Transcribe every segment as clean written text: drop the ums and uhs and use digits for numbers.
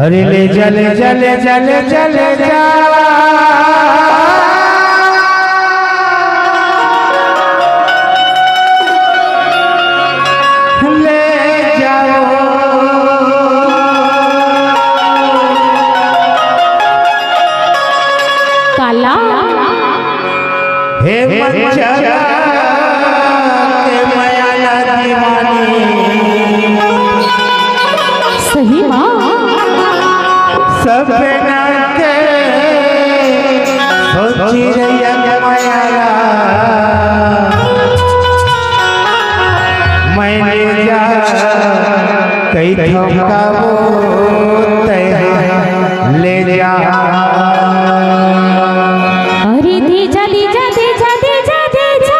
अरे ले चले चले चले चले जा ले जाओ काला हे मच्छरा के माया दीवानी सही माँ सपना के सोची रही माया मैंने जा कई ठोका वो ले जा अरे दीजा दीजा दीजा दीजा दीजा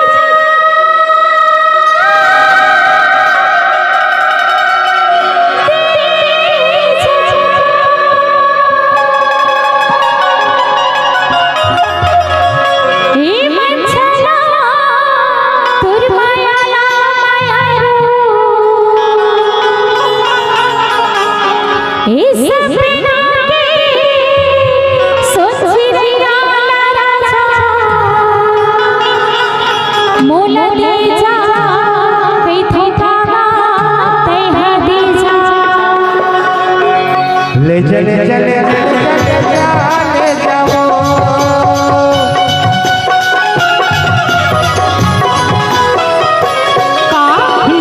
ले चले चले ले जाओ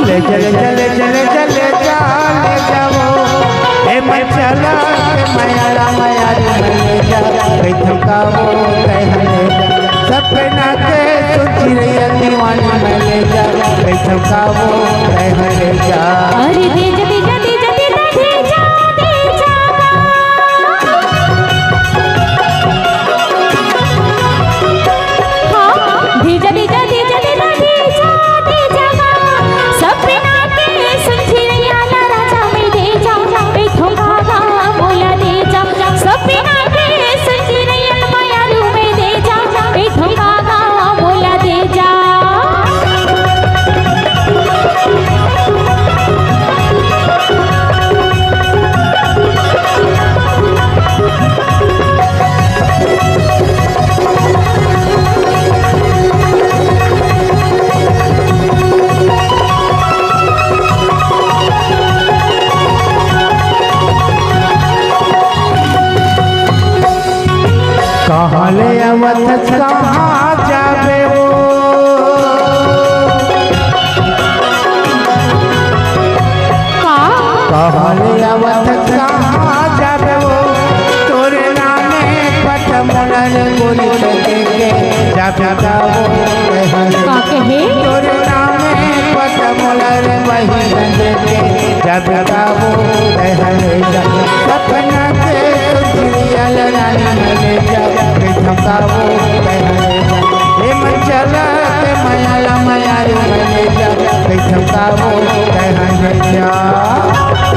ले चले चले चले चले ले जाओ ए मच्छला माया माया ले जा कई थकावो सपना के सोची रही दीवानी में ले जा कई थकावो ले जा अरे दीजा दीजा दीजा दीजा दीजा दीजा दीजा दीजा दीजा दीजा दीजा सपना के सुनती रही आला राजा में दे जा ए ठोका बोला दे जा सपना के सुनती रही माया रू में दे जा ए ठोका बोला दे जा कहाँ ले आवत कहाँ जाबे वो कहाँ ले आवत कहाँ जाबे वो तोरे नामे पट मुनल गोरी लगे के जाबे वो का कहे तोरे नामे पट मुनल वही लगे के जाबे वो सपना के सुरियल रानी ले जा थकावो हे मच्छला के माया माया ले जा कई थकावो ले जा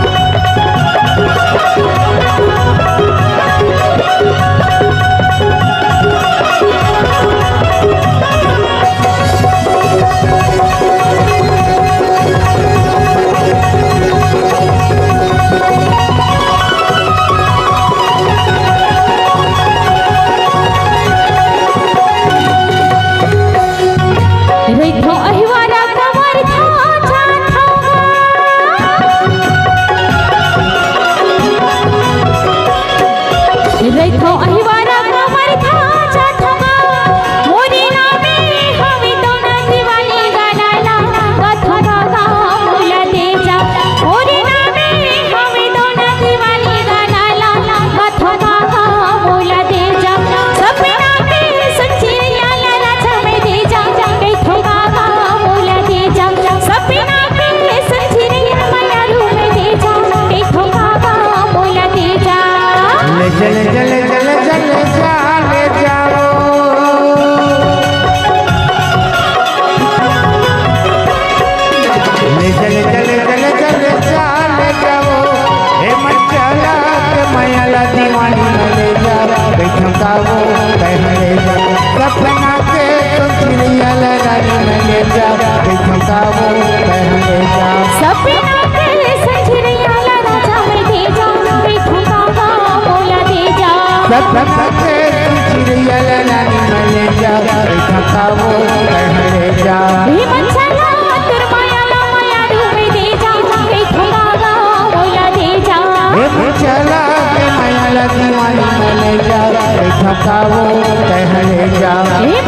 चले चले चले चले चले जाओ ले चले चले चले चले चले जाओ हे मच्छला के माया दीवानी ले जा बैठकावो ले जा सपना के सुरियल रानी में ले जा बैठकावो ले जा सपना के सुरियल राजा में दे जा बैठकावो सपना के सुचिरिया रानी मले जा थकावो कहले जा हे मंचला तुर मायाला मायारू में दे जा हे ठुकागा मोला दे जा हे मंचला के मायाला दीवानी मले जा थकावो कहले जा हे